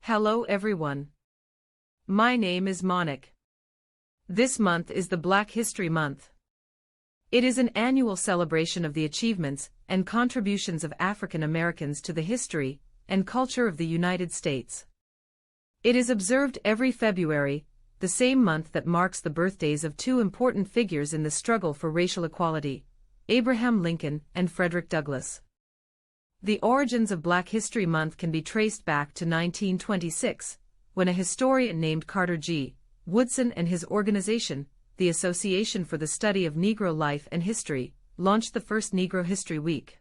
Hello everyone. My name is Monik. This month is the Black History Month. It is an annual celebration of the achievements and contributions of African Americans to the history and culture of the United States. It is observed every February, the same month that marks the birthdays of two important figures in the struggle for racial equality, Abraham Lincoln and Frederick Douglass. The origins of Black History Month can be traced back to 1926, when a historian named Carter G. Woodson and his organization, the Association for the Study of Negro Life and History, launched the first Negro History Week.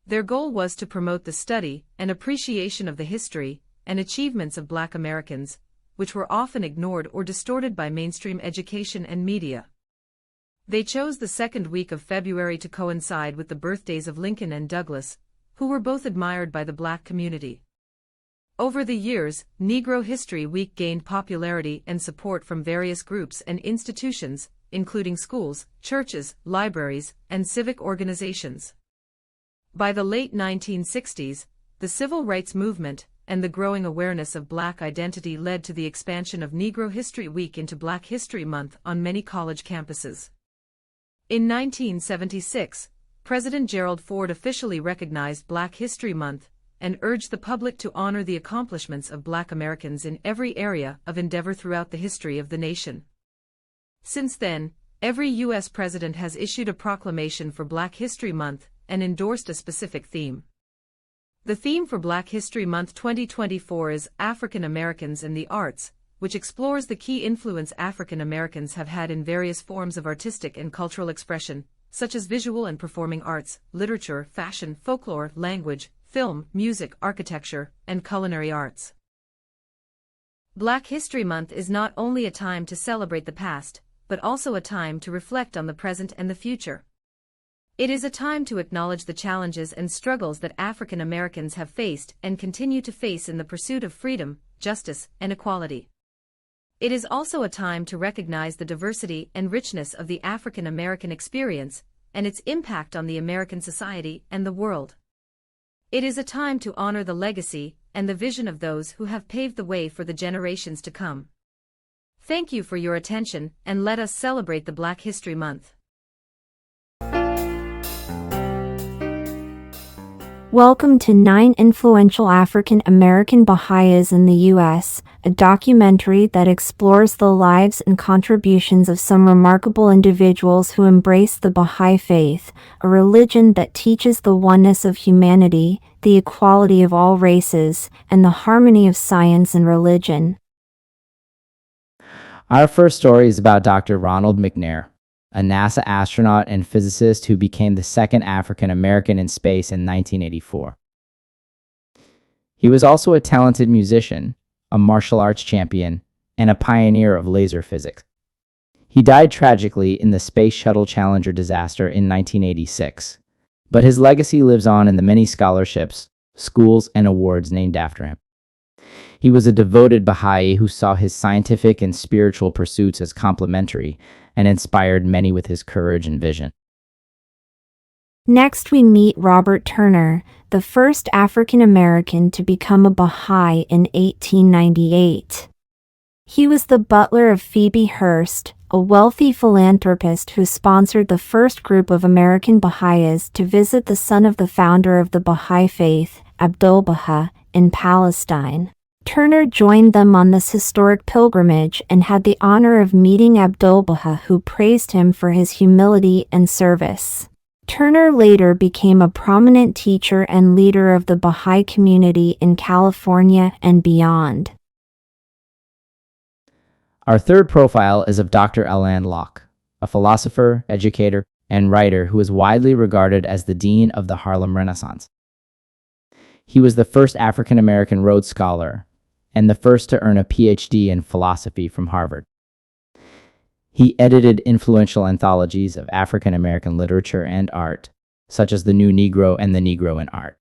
Their goal was to promote the study and appreciation of the history and achievements of Black Americans, which were often ignored or distorted by mainstream education and media. They chose the second week of February to coincide with the birthdays of Lincoln and Douglass, who were both admired by the Black community. Over the years, Negro History Week gained popularity and support from various groups and institutions, including schools, churches, libraries, and civic organizations. By the late 1960s, the civil rights movement and the growing awareness of Black identity led to the expansion of Negro History Week into Black History Month on many college campuses. In 1976, President Gerald Ford officially recognized Black History Month and urged the public to honor the accomplishments of Black Americans in every area of endeavor throughout the history of the nation. Since then, every U.S. president has issued a proclamation for Black History Month and endorsed a specific theme. The theme for Black History Month 2024 is African Americans in the Arts, which explores the key influence African Americans have had in various forms of artistic and cultural expression, such as visual and performing arts, literature, fashion, folklore, language, film, music, architecture, and culinary arts. Black History Month is not only a time to celebrate the past, but also a time to reflect on the present and the future. It is a time to acknowledge the challenges and struggles that African Americans have faced and continue to face in the pursuit of freedom, justice, and equality. It is also a time to recognize the diversity and richness of the African American experience and its impact on the American society and the world. It is a time to honor the legacy and the vision of those who have paved the way for the generations to come. Thank you for your attention, and let us celebrate the Black History Month. Welcome to 9 Influential African American Baha'is in the U.S., a documentary that explores the lives and contributions of some remarkable individuals who embrace the Baha'i faith, a religion that teaches the oneness of humanity, the equality of all races, and the harmony of science and religion. Our first story is about Dr. Ronald McNair, a NASA astronaut and physicist who became the second African American in space in 1984. He was also a talented musician, a martial arts champion, and a pioneer of laser physics. He died tragically in the Space Shuttle Challenger disaster in 1986, but his legacy lives on in the many scholarships, schools, and awards named after him. He was a devoted Baha'i who saw his scientific and spiritual pursuits as complementary and inspired many with his courage and vision. Next, we meet Robert Turner, the first African American to become a Baha'i in 1898. He was the butler of Phoebe Hearst, a wealthy philanthropist who sponsored the first group of American Baha'is to visit the son of the founder of the Baha'i faith, Abdu'l-Baha, in Palestine. Turner joined them on this historic pilgrimage and had the honor of meeting Abdu'l-Baha, who praised him for his humility and service. Turner later became a prominent teacher and leader of the Baha'i community in California and beyond. Our third profile is of Dr. Alain Locke, a philosopher, educator, and writer who is widely regarded as the dean of the Harlem Renaissance. He was the first African American Rhodes Scholar and the first to earn a PhD in philosophy from Harvard. He edited influential anthologies of African American literature and art, such as The New Negro and The Negro in Art.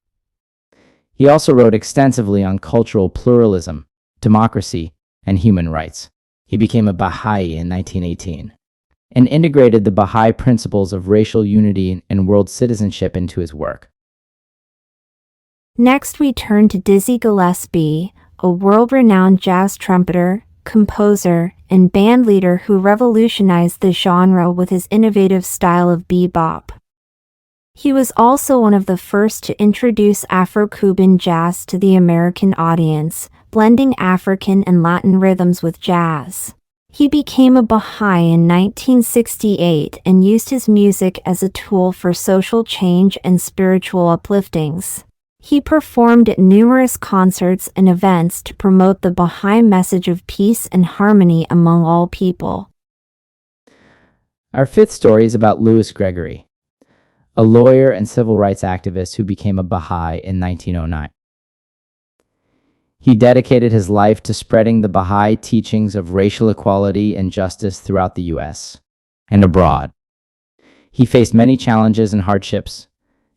He also wrote extensively on cultural pluralism, democracy, and human rights. He became a Baha'i in 1918 and integrated the Baha'i principles of racial unity and world citizenship into his work. Next, we turn to Dizzy Gillespie, a world-renowned jazz trumpeter, composer, and bandleader who revolutionized the genre with his innovative style of bebop. He was also one of the first to introduce Afro-Cuban jazz to the American audience, blending African and Latin rhythms with jazz. He became a Baha'i in 1968 and used his music as a tool for social change and spiritual upliftings. He performed at numerous concerts and events to promote the Baha'i message of peace and harmony among all people. Our fifth story is about Louis Gregory, a lawyer and civil rights activist who became a Baha'i in 1909. He dedicated his life to spreading the Baha'i teachings of racial equality and justice throughout the U.S. and abroad. He faced many challenges and hardships,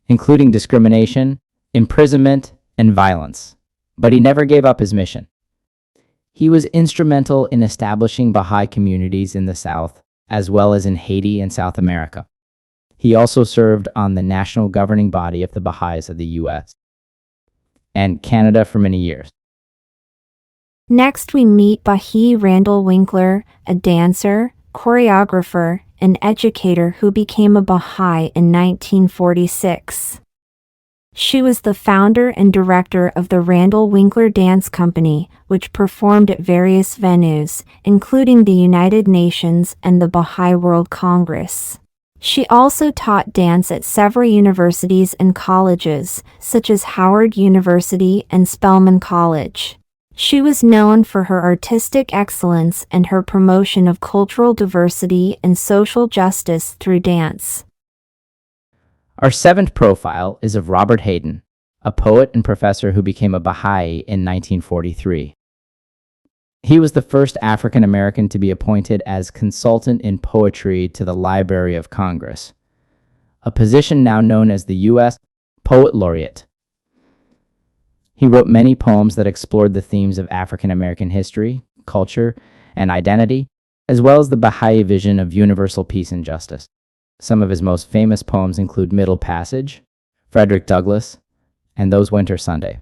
including discrimination, imprisonment, and violence, but he never gave up his mission. He was instrumental in establishing Baha'i communities in the South, as well as in Haiti and South America. He also served on the national governing body of the Baha'is of the U.S. and Canada for many years. Next, we meet Bahi Randall Winkler, a dancer, choreographer, and educator who became a Baha'i in 1946. She was the founder and director of the Randall Winkler Dance Company, which performed at various venues, including the United Nations and the Baha'i World Congress. She also taught dance at several universities and colleges, such as Howard University and Spelman College. She was known for her artistic excellence and her promotion of cultural diversity and social justice through dance. Our seventh profile is of Robert Hayden, a poet and professor who became a Baha'i in 1943. He was the first African American to be appointed as consultant in poetry to the Library of Congress, a position now known as the U.S. Poet Laureate. He wrote many poems that explored the themes of African American history, culture, and identity, as well as the Baha'i vision of universal peace and justice. Some of his most famous poems include Middle Passage, Frederick Douglass, and Those Winter Sunday.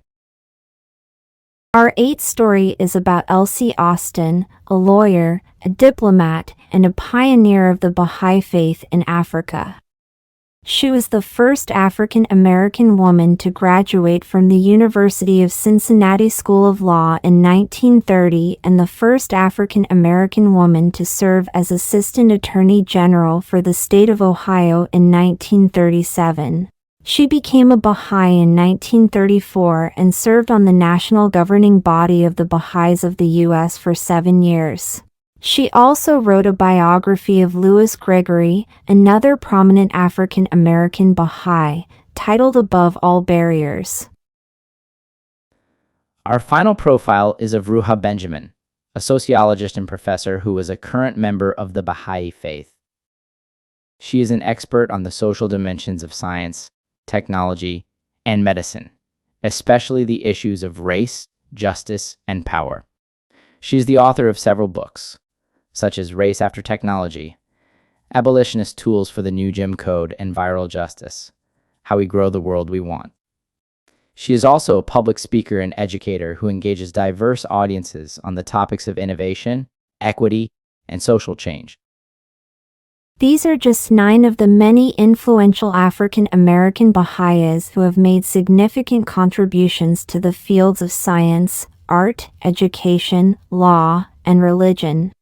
Our eighth story is about Elsie Austin, a lawyer, a diplomat, and a pioneer of the Baha'i faith in Africa. She was the first African American woman to graduate from the University of Cincinnati School of Law in 1930 and the first African American woman to serve as Assistant Attorney General for the state of Ohio in 1937. She became a Baha'i in 1934 and served on the national governing body of the Baha'is of the U.S. for 7 years. She also wrote a biography of Louis Gregory, another prominent African American Baha'i, titled Above All Barriers. Our final profile is of Ruha Benjamin, a sociologist and professor who was a current member of the Baha'i faith. She is an expert on the social dimensions of science, technology, and medicine, especially the issues of race, justice, and power. She is the author of several books, such as Race After Technology, Abolitionist Tools for the New Jim Code and Viral Justice, How We Grow the World We Want. She is also a public speaker and educator who engages diverse audiences on the topics of innovation, equity, and social change. These are just 9 of the many influential African American Baha'is who have made significant contributions to the fields of science, art, education, law, and religion.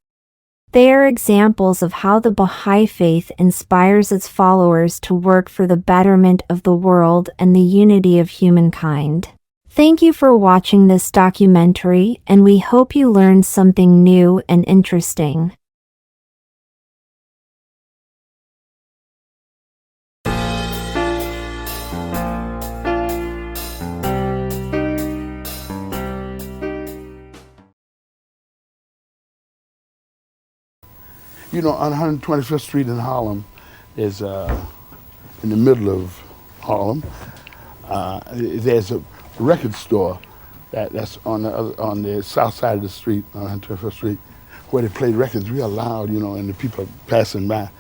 They are examples of how the Baha'i faith inspires its followers to work for the betterment of the world and the unity of humankind. Thank you for watching this documentary, and we hope you learned something new and interesting. You know, on 125th Street in Harlem is in the middle of Harlem. There's a record store that's on the south side of the street, on 125th Street, where they played records real loud, you know, and the people passing by.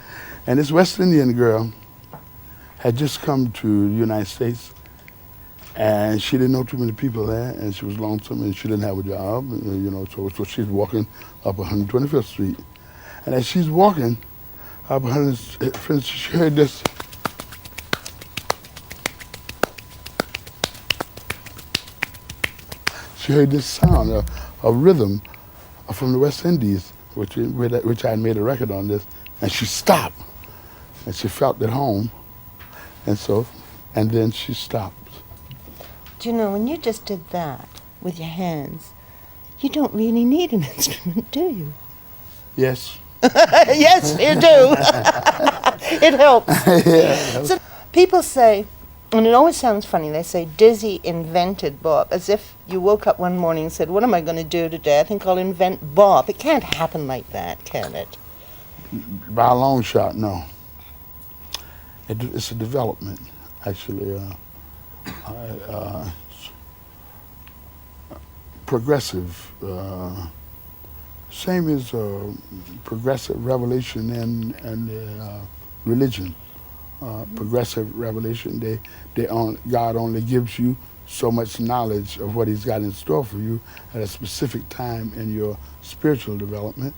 And this West Indian girl had just come to the United States, And she didn't know too many people there, and she was lonesome, and she didn't have a job, so she's walking up 125th Street. And as she's walking up 125th Street, she heard this. She heard this sound, a rhythm from the West Indies, which I had made a record on this, and she stopped, and she felt at home, and then she stopped. Do you know, when you just did that with your hands, you don't really need an instrument, do you? Yes. Yes, you do. It helps. Yeah. So people say, and it always sounds funny, they say Dizzy invented bop, as if you woke up one morning and said, what am I going to do today? I think I'll invent bop. It can't happen like that, can it? By a long shot, no. It's a development, actually. Progressive, same as progressive revelation and religion. Progressive revelation, God only gives you so much knowledge of what He's got in store for you at a specific time in your spiritual development.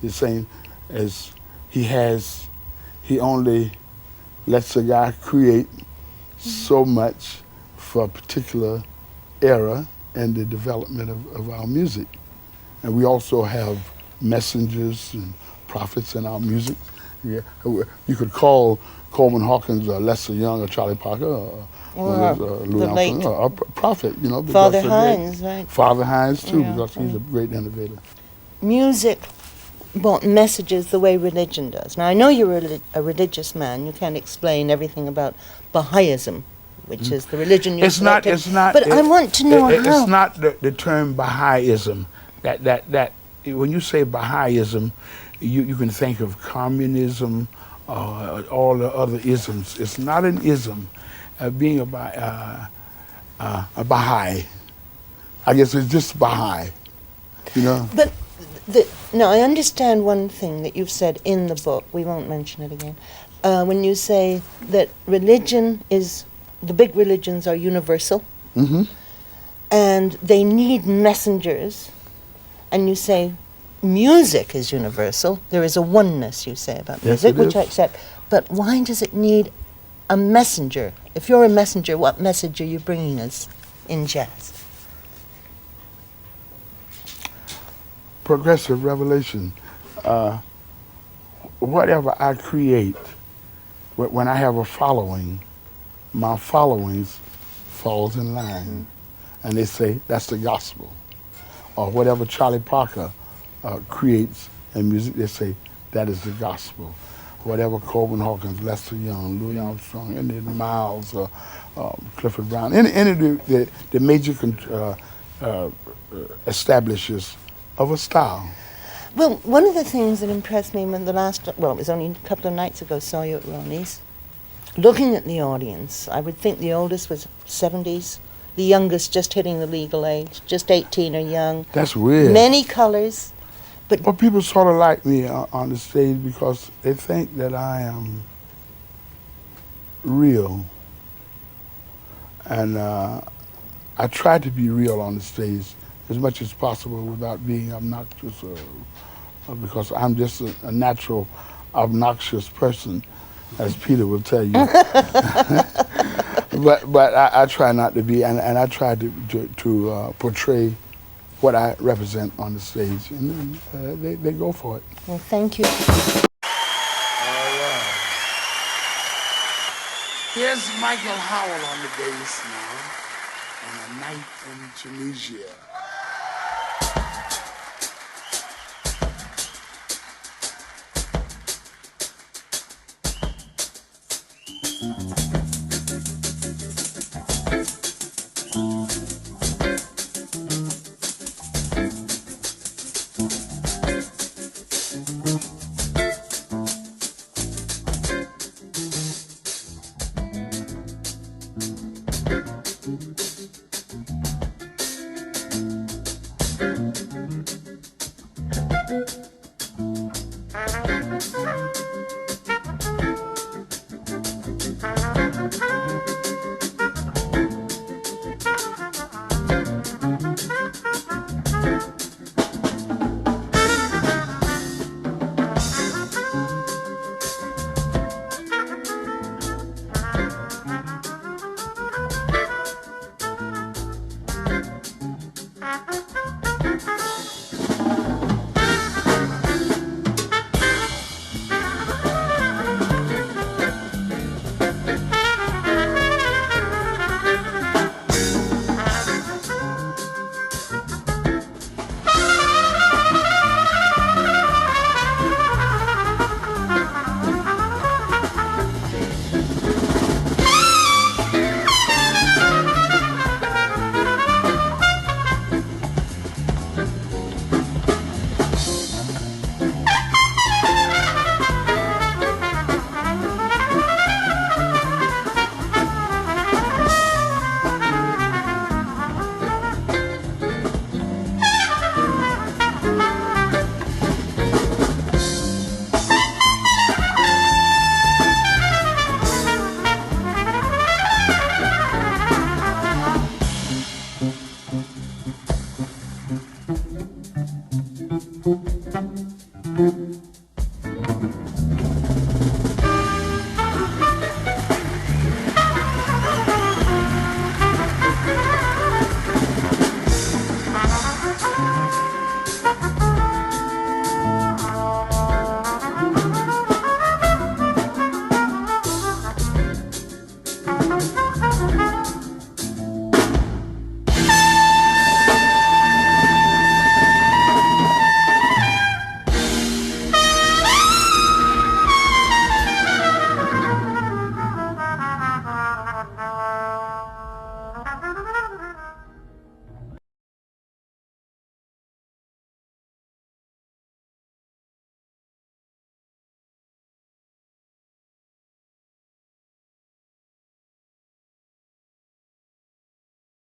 The same as He only lets a guy create so much for a particular era in the development of our music. And we also have messengers and prophets in our music. Yeah. You could call Coleman Hawkins Lester Young or Charlie Parker or Louis Armstrong or a prophet, Father Hines, right? Father Hines too, Yeah, because he's a great innovator. Music brought messages the way religion does. Now, I know you're a religious man. You can't explain everything about Baha'ism, which is the religion you selected. It's not. But I want to know how. It's not the term Baha'ism. That when you say Baha'ism, you can think of communism, all the other isms. It's not an ism. Being a Baha'i, I guess it's just Baha'i, But now I understand one thing that you've said in the book. We won't mention it again. When you say that the big religions are universal, and they need messengers, and you say music is universal. There is a oneness, you say, about music, which I accept. But why does it need a messenger? If you're a messenger, what message are you bringing us in jazz? Progressive revelation. Whatever I create, when I have a following, my followings falls in line, and they say that's the gospel. Or whatever Charlie Parker creates in music, they say that is the gospel. Whatever Coleman Hawkins, Lester Young, Louis Armstrong, any of the Miles, Clifford Brown, any of the major establishers of a style. Well, one of the things that impressed me when it was only a couple of nights ago, saw you at Ronnie's, looking at the audience, I would think the oldest was 70s, the youngest just hitting the legal age, just 18 or young. That's weird. Many colors. But people sort of like me on the stage because they think that I am real. And I try to be real on the stage as much as possible without being obnoxious, because I'm just a natural obnoxious person, as Peter will tell you. but I try not to be, and I try to portray what I represent on the stage, and they go for it. Well, thank you. All right. Here's Michael Howell on the bass now, on A Night in Tunisia. News.